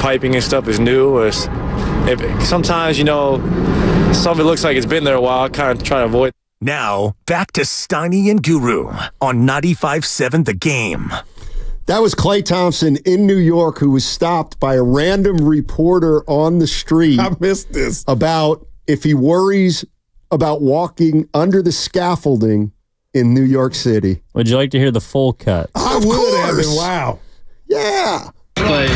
piping and stuff is new. Or sometimes, some of it looks like it's been there a while. I kind of try to avoid. Now, back to Steiny and Guru on 95.7 The Game. That was Klay Thompson in New York, who was stopped by a random reporter on the street. I missed this. About if he worries about walking under the scaffolding in New York City. Would you like to hear the full cut? I would have been. Wow. Yeah. Klay,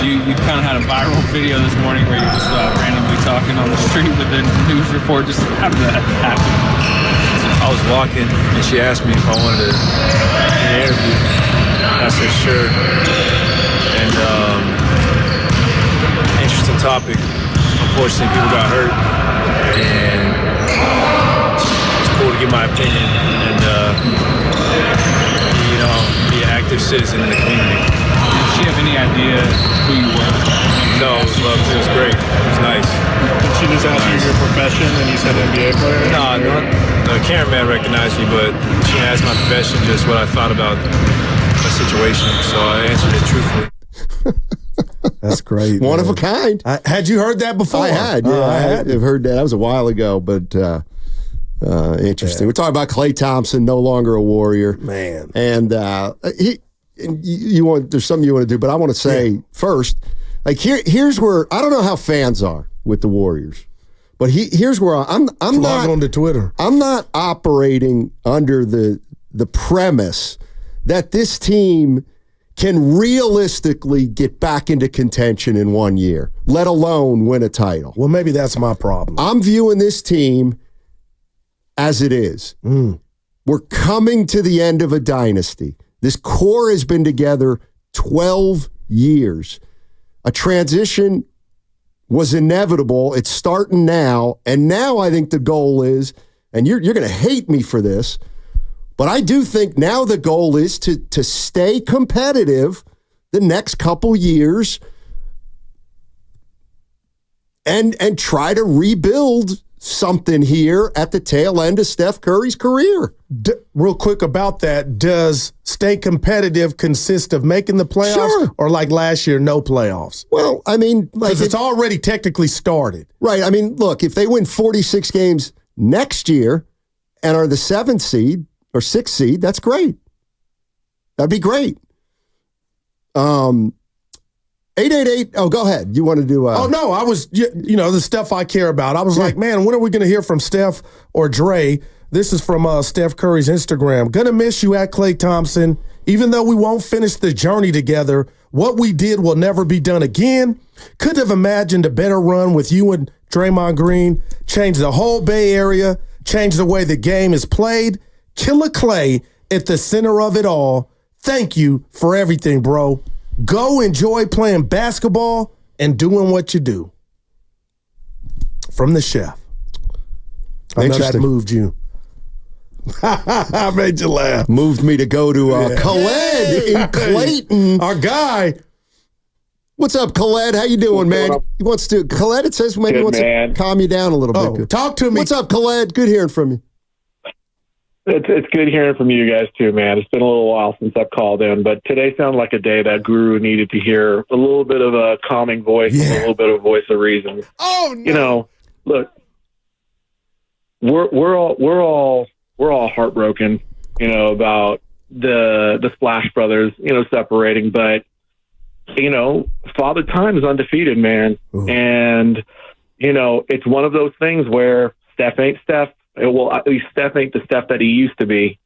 you kind of had a viral video this morning where you're just randomly talking on the street with a news report. Just how did that happen? I was walking, and she asked me if I wanted to do an interview. I said, sure. And interesting topic. Unfortunately, people got hurt. And it's cool to give my opinion and, be an active citizen in the community. Did she have any idea who you were? No, it was great. It was nice. Did she just ask you your profession and you said NBA player? No, the cameraman recognized me, but she asked my profession, just what I thought about the situation. So I answered it truthfully. That's great. One of a kind. Had you heard that before? I had. Yeah, I had heard that. That was a while ago, but interesting. Yeah. We're talking about Klay Thompson, no longer a Warrior. Man. And there's something you want to do, but I want to say first, like here's where I don't know how fans are with the Warriors, but here's where I'm Log not on to Twitter. I'm not operating under the premise that this team can realistically get back into contention in 1 year, let alone win a title. Well, maybe that's my problem. I'm viewing this team as it is. We're coming to the end of a dynasty. This core has been together 12 years. A transition was inevitable. It's starting now. And now I think the goal is, and you're going to hate me for this, but I do think now the goal is to stay competitive the next couple years and try to rebuild something here at the tail end of Steph Curry's career. Real quick about that, does stay competitive consist of making the playoffs? Sure. Or like last year, no playoffs? Well, I mean, because it's already technically started. Right. I mean, look, if they win 46 games next year and are the 7th seed or 6th seed, that's great. That'd be great. 888. Oh, go ahead. You want to do? Oh no, I was. The stuff I care about. I was like, man, when are we going to hear from Steph or Dre? This is from Steph Curry's Instagram. Gonna miss you at Klay Thompson. Even though we won't finish the journey together, what we did will never be done again. Could have imagined a better run with you and Draymond Green. Change the whole Bay Area. Change the way the game is played. Killer Klay at the center of it all. Thank you for everything, bro. Go enjoy playing basketball and doing what you do. From the chef. I know that moved you. I made you laugh. Moved me to go to Khaled in Clayton. Our guy. What's up, Khaled? How you doing, man? He wants to. Khaled, it says maybe he wants to calm you down a little bit. Talk to me. What's up, Khaled? Good hearing from you. It's good hearing from you guys too, man. It's been a little while since I've called in, but today sounded like a day that Guru needed to hear a little bit of a calming voice, and a little bit of a voice of reason. Oh no! Look, we're all heartbroken, about the Splash Brothers, separating, but Father Time is undefeated, man. Ooh. And it's one of those things where Steph ain't Steph. Well, at least Steph ain't the Steph that he used to be.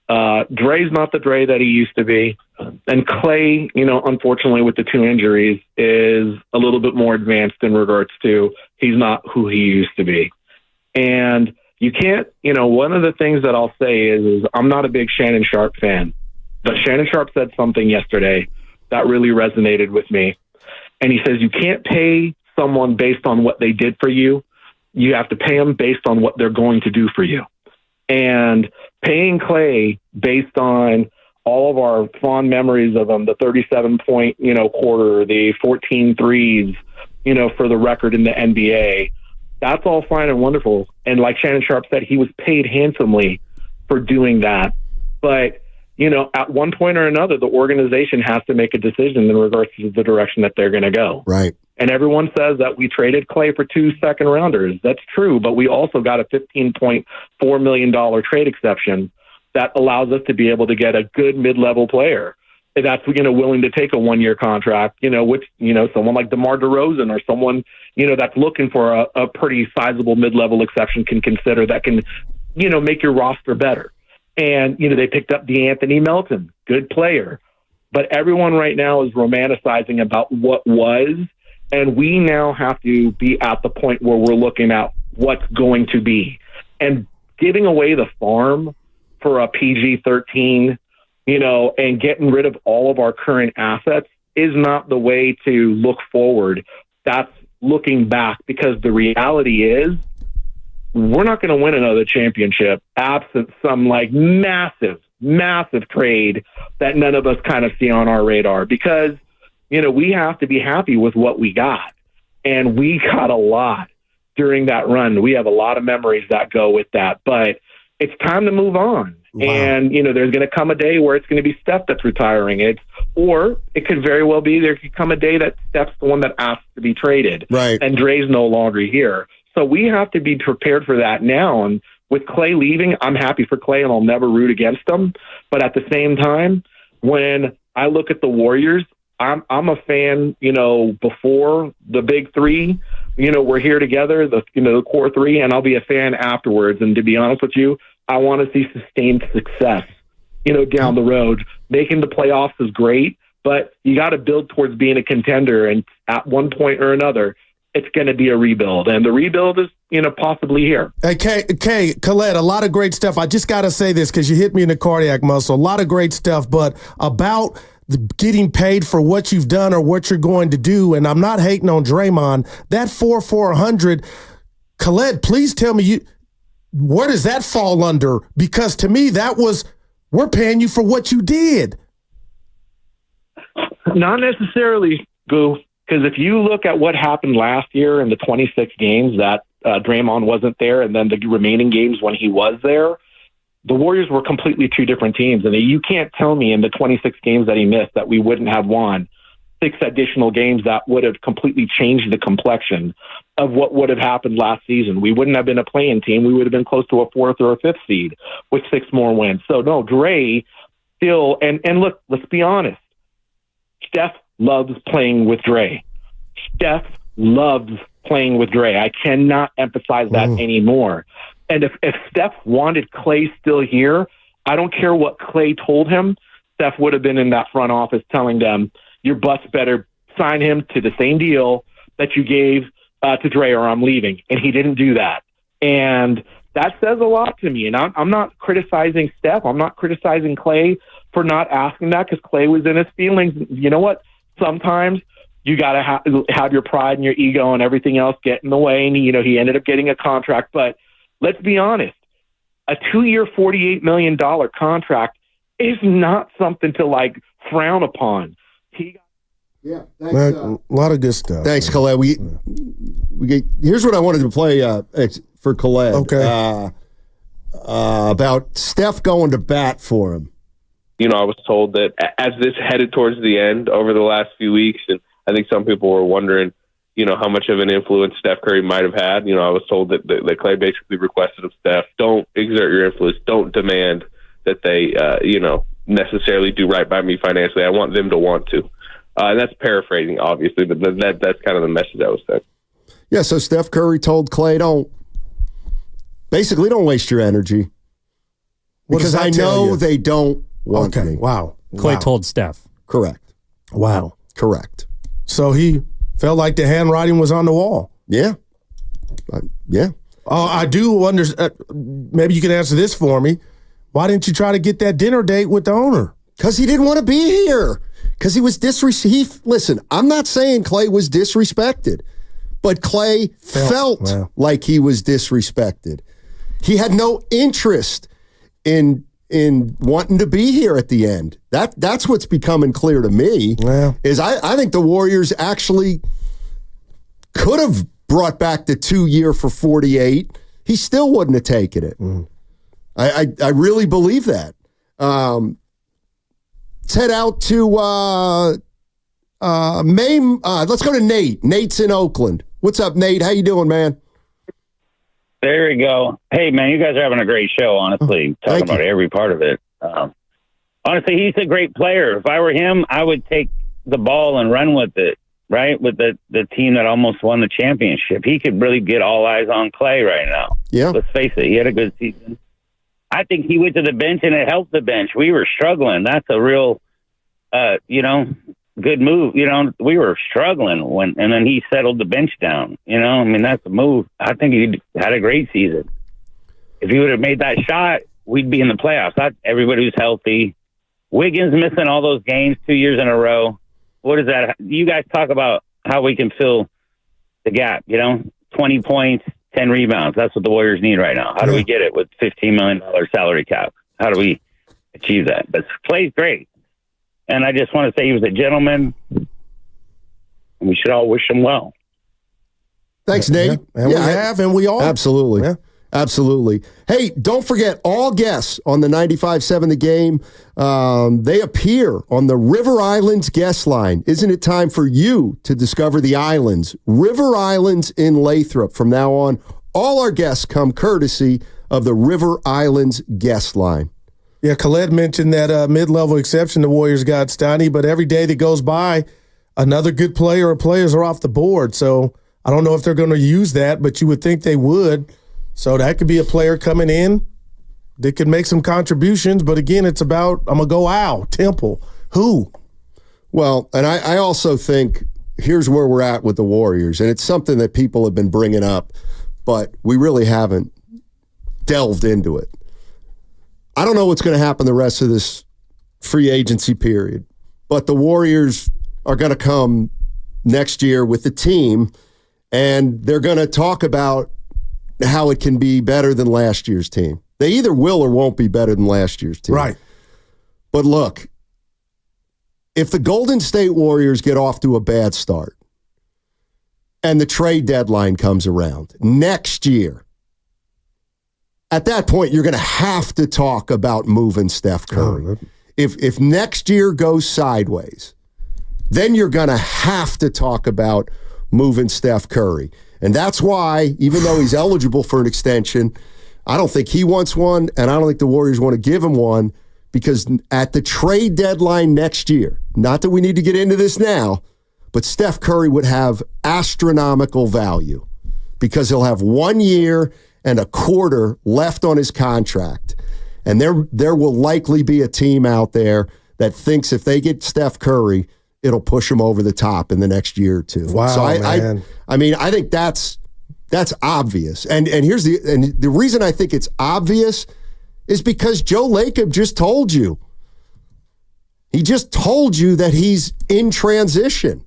Dre's not the Dre that he used to be. And Klay, unfortunately with the 2 injuries, is a little bit more advanced in regards to he's not who he used to be. And you can't, one of the things that I'll say is I'm not a big Shannon Sharp fan. But Shannon Sharp said something yesterday that really resonated with me. And he says, you can't pay someone based on what they did for you. You have to pay them based on what they're going to do for you. And paying Klay based on all of our fond memories of him, the 37-point, quarter, the 14 threes, for the record in the NBA, that's all fine and wonderful. And like Shannon Sharp said, he was paid handsomely for doing that. But at one point or another, the organization has to make a decision in regards to the direction that they're going to go. Right. And everyone says that we traded Klay for 2 second-rounders. That's true, but we also got a $15.4 million trade exception that allows us to be able to get a good mid-level player that's willing to take a 1-year contract, which someone like DeMar DeRozan or someone that's looking for a pretty sizable mid-level exception can consider, that can make your roster better. And they picked up DeAnthony Melton, good player, but everyone right now is romanticizing about what was, and we now have to be at the point where we're looking at what's going to be. And giving away the farm for a PG-13, and getting rid of all of our current assets is not the way to look forward. That's looking back, because the reality is we're not going to win another championship absent some massive trade that none of us kind of see on our radar, because, we have to be happy with what we got. And we got a lot during that run. We have a lot of memories that go with that, but it's time to move on. Wow. And, there's going to come a day where it's going to be Steph that's retiring. Or it could very well be there could come a day that Steph's the one that asks to be traded. Right. And Dre's no longer here. So we have to be prepared for that now. And with Klay leaving, I'm happy for Klay and I'll never root against him. But at the same time, when I look at the Warriors, I'm a fan, before the big three, we're here together, the core three, and I'll be a fan afterwards. And to be honest with you, I want to see sustained success, down the road. Making the playoffs is great, but you got to build towards being a contender. And at one point or another, it's going to be a rebuild. And the rebuild is, possibly here. Hey, Colette, a lot of great stuff. I just got to say this because you hit me in the cardiac muscle. A lot of great stuff, but about getting paid for what you've done or what you're going to do, and I'm not hating on Draymond, that 400, Colette, please tell me, where does that fall under? Because to me, we're paying you for what you did. Not necessarily, Goo, because if you look at what happened last year in the 26 games that Draymond wasn't there, and then the remaining games when he was there, the Warriors were completely two different teams. And you can't tell me in the 26 games that he missed that we wouldn't have won 6 additional games that would have completely changed the complexion of what would have happened last season. We wouldn't have been a play-in team. We would have been close to a 4th or a 5th seed with 6 more wins. So no, Dre still, and look, let's be honest. Steph loves playing with Dre. Steph loves playing with Dre. I cannot emphasize that anymore. And if Steph wanted Klay still here, I don't care what Klay told him, Steph would have been in that front office telling them, your butts better sign him to the same deal that you gave to Dre or I'm leaving. And he didn't do that. And that says a lot to me. And I'm not criticizing Steph. I'm not criticizing Klay for not asking that, because Klay was in his feelings. You know what? Sometimes you got to have your pride and your ego and everything else get in the way. And, he ended up getting a contract. But let's be honest, a 2-year, $48 million contract is not something to frown upon. Thanks, a lot of good stuff. Thanks, Colette. Here's what I wanted to play for Colette. Okay. About Steph going to bat for him. I was told that as this headed towards the end over the last few weeks, and I think some people were wondering, how much of an influence Steph Curry might have had. I was told that Klay basically requested of Steph, don't exert your influence, don't demand that they, necessarily do right by me financially. I want them to want to. And that's paraphrasing, obviously, but that's kind of the message I was saying. Yeah, so Steph Curry told Klay, don't waste your energy. Because I know they don't want me. Wow. Klay told Steph. Correct. Wow. Correct. So he felt like the handwriting was on the wall. Yeah. Yeah. I do understand. Maybe you can answer this for me. Why didn't you try to get that dinner date with the owner? Because he didn't want to be here. Because he was Listen, I'm not saying Klay was disrespected, but Klay felt like he was disrespected. He had no interest in wanting to be here at the end. That's what's becoming clear to me. Is I think the Warriors actually could have brought back the 2-year for 48. He still wouldn't have taken it. I really believe that. Let's head out to Maine. Let's go to Nate. Nate's in Oakland. What's up, Nate? How you doing, man? There we go. Hey, man, you guys are having a great show, honestly, talking about every part of it. Honestly, he's a great player. If I were him, I would take the ball and run with it, right? With the team that almost won the championship. He could really get all eyes on Klay right now. Yeah. Let's face it, he had a good season. I think he went to the bench and it helped the bench. We were struggling. That's a real, good move. We were struggling and then he settled the bench down. I mean, that's a move. I think he had a great season. If he would have made that shot, we'd be in the playoffs. Everybody was healthy. Wiggins missing all those games 2 years in a row. What is that? You guys talk about how we can fill the gap, 20 points, 10 rebounds. That's what the Warriors need right now. How do we get it with $15 million salary cap? How do we achieve that? But Klay's great. And I just want to say he was a gentleman. And we should all wish him well. Thanks, Nate. Yeah, and we all. Absolutely. Yeah. Absolutely. Hey, don't forget, all guests on the 95.7 The Game, they appear on the River Islands guest line. Isn't it time for you to discover the islands? River Islands in Lathrop. From now on, all our guests come courtesy of the River Islands guest line. Yeah, Khaled mentioned that mid-level exception the Warriors got, Steiny, but every day that goes by, another good player or players are off the board. So I don't know if they're going to use that, but you would think they would. So that could be a player coming in that could make some contributions. But again, it's about, I'm going to go out, Temple. Who? Well, and I also think here's where we're at with the Warriors. And it's something that people have been bringing up, but we really haven't delved into it. I don't know what's going to happen the rest of this free agency period, but the Warriors are going to come next year with the team, and they're going to talk about how it can be better than last year's team. They either will or won't be better than last year's team. Right. But look, if the Golden State Warriors get off to a bad start and the trade deadline comes around next year, at that point, you're going to have to talk about moving Steph Curry. If next year goes sideways, then you're going to have to talk about moving Steph Curry. And that's why, even though he's eligible for an extension, I don't think he wants one, and I don't think the Warriors want to give him one, because at the trade deadline next year, not that we need to get into this now, but Steph Curry would have astronomical value because he'll have 1 year and a quarter left on his contract. And there will likely be a team out there that thinks if they get Steph Curry, it'll push him over the top in the next year or two. Wow, so man. I mean, I think that's obvious. And here's the reason I think it's obvious is because Joe Lacob just told you. He just told you that he's in transition.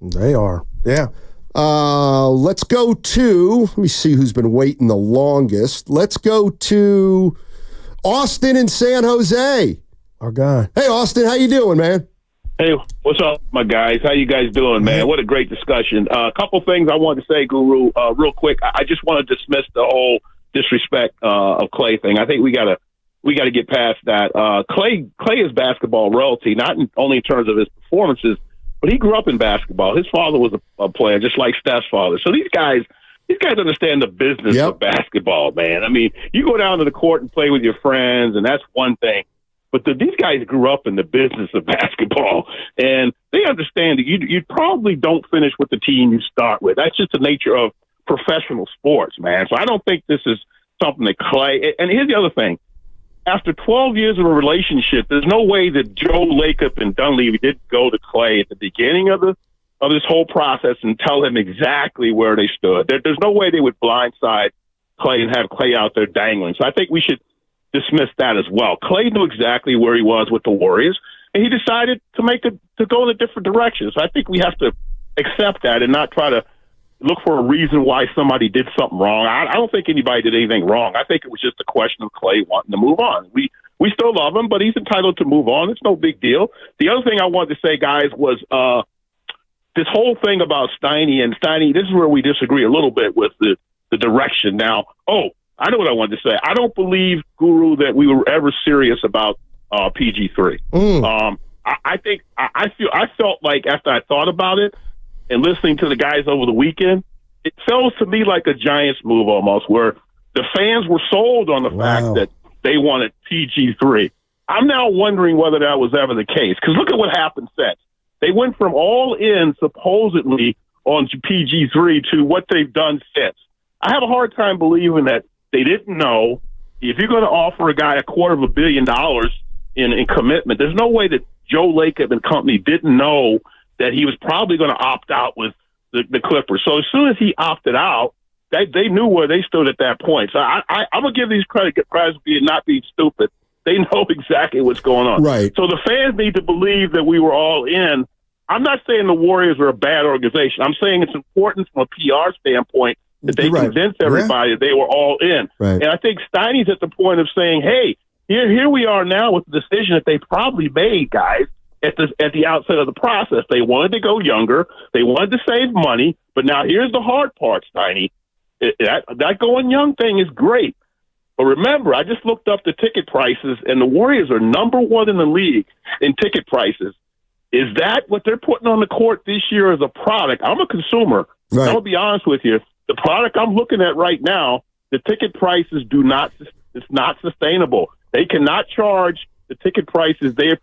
They are. Yeah. Let's go to, let me see who's been waiting the longest. Let's go to Austin in San Jose. Our guy. Hey, Austin, how you doing, man? Hey, what's up, my guys? How you guys doing, man? What a great discussion. A couple things I wanted to say, Guru, real quick. I just want to dismiss the whole disrespect of Klay thing. I think we gotta get past that. Klay is basketball royalty, not only in terms of his performances, but he grew up in basketball. His father was a player, just like Steph's father. So these guys understand the business of basketball, man. I mean, you go down to the court and play with your friends, and that's one thing. But these guys grew up in the business of basketball, and they understand that you probably don't finish with the team you start with. That's just the nature of professional sports, man. So I don't think this is something that Klay – and here's the other thing. After 12 years of a relationship, there's no way that Joe Lacob and Dunleavy didn't go to Klay at the beginning of this whole process and tell him exactly where they stood. There's no way they would blindside Klay and have Klay out there dangling. So I think we should dismiss that as well. Klay knew exactly where he was with the Warriors, and he decided to go in a different direction. So I think we have to accept that and not try to look for a reason why somebody did something wrong. I don't think anybody did anything wrong. I think it was just a question of Klay wanting to move on. We still love him, but he's entitled to move on. It's no big deal. The other thing I wanted to say, guys, was this whole thing about Steiny. And Steiny, this is where we disagree a little bit with the direction. Now, I know what I wanted to say. I don't believe, Guru, that we were ever serious about PG3. I felt like after I thought about it and listening to the guys over the weekend, it felt to me like a Giants move almost, where the fans were sold on the fact that they wanted PG3. I'm now wondering whether that was ever the case, because look at what happened since. They went from all in supposedly on PG3 to what they've done since. I have a hard time believing that they didn't know. If you're going to offer a guy $250 million in commitment, there's no way that Joe Lacob and company didn't know that he was probably going to opt out with the Clippers. So as soon as he opted out, they knew where they stood at that point. So I'm going to give these credit for not being stupid. They know exactly what's going on. Right. So the fans need to believe that we were all in. I'm not saying the Warriors are a bad organization. I'm saying it's important from a PR standpoint that they convince everybody that they were all in. Right. And I think Steiny's at the point of saying, hey, here we are now with the decision that they probably made, guys, at the outset of the process. They wanted to go younger. They wanted to save money. But now here's the hard part, Steiny. That going young thing is great. But remember, I just looked up the ticket prices, and the Warriors are number one in the league in ticket prices. Is that what they're putting on the court this year as a product? I'm a consumer. Right. I'll be honest with you. The product I'm looking at right now, the ticket prices it's not sustainable. They cannot charge the ticket prices they're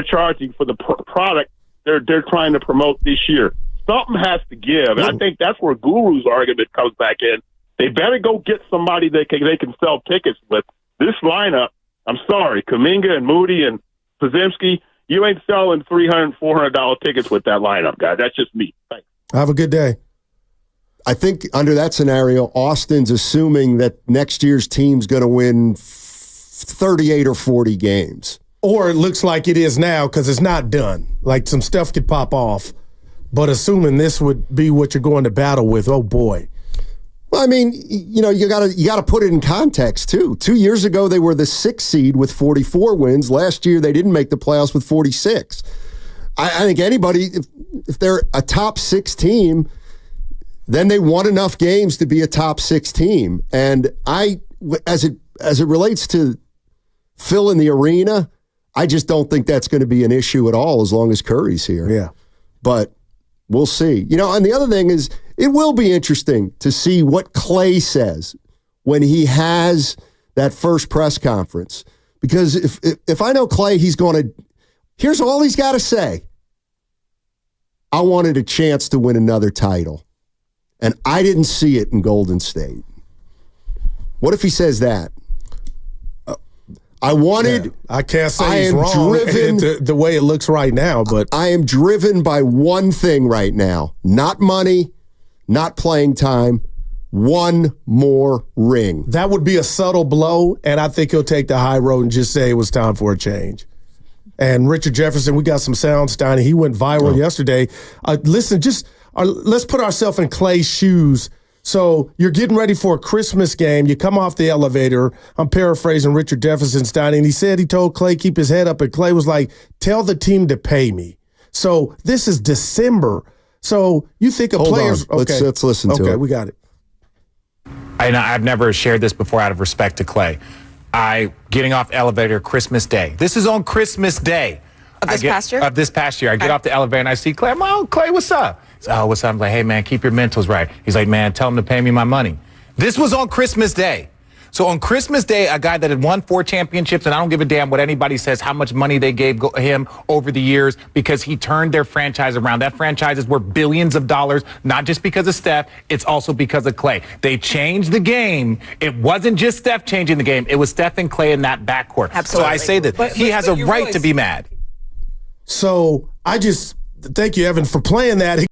charging for the product they're trying to promote this year. Something has to give. And I think that's where Guru's argument comes back in. They better go get somebody they can sell tickets with. This lineup, I'm sorry, Kuminga and Moody and Podziemski, you ain't selling $300, $400 tickets with that lineup, guys. That's just me. Thanks. Have a good day. I think under that scenario, Austin's assuming that next year's team's going to win 38 or 40 games. Or it looks like it is now because it's not done. Like some stuff could pop off. But assuming this would be what you're going to battle with, oh boy. Well, I mean, you got to put it in context too. 2 years ago, they were the 6th seed with 44 wins. Last year, they didn't make the playoffs with 46. I think anybody, if they're a top 6 team, then they won enough games to be a top 6 team. And as it relates to filling the arena, I just don't think that's going to be an issue at all as long as Curry's here. Yeah. But we'll see. And the other thing is, it will be interesting to see what Klay says when he has that first press conference. Because if I know Klay, he's going to, here's all he's got to say. I wanted a chance to win another title. And I didn't see it in Golden State. What if he says that? I wanted. Yeah, I can't say he's wrong the way it looks right now, but I am driven by one thing right now. Not money, not playing time. One more ring. That would be a subtle blow, and I think he'll take the high road and just say it was time for a change. And Richard Jefferson, we got some sound, Steiny. He went viral yesterday. Listen, let's put ourselves in Klay's shoes. So you're getting ready for a Christmas game. You come off the elevator. I'm paraphrasing Richard Jefferson, Steiny, and he said he told Klay keep his head up, and Klay was like, tell the team to pay me. So this is December. So you think of players. On. Okay. Let's listen to it. Okay, we got it. I've never shared this before out of respect to Klay. Getting off elevator Christmas Day. This is on Christmas Day. Of this past year? Of this past year. I get off the elevator and I see Klay. I'm like, oh, Klay, what's up? Oh, what's up? I'm like, hey, man, keep your mentals right. He's like, man, tell him to pay me my money. This was on Christmas Day. So on Christmas Day, a guy that had won 4 championships, and I don't give a damn what anybody says, how much money they gave him over the years, because he turned their franchise around. That franchise is worth billions of dollars, not just because of Steph, it's also because of Klay. They changed the game. It wasn't just Steph changing the game. It was Steph and Klay in that backcourt. Absolutely. So I say that he has a right to be mad. So thank you, Evan, for playing that.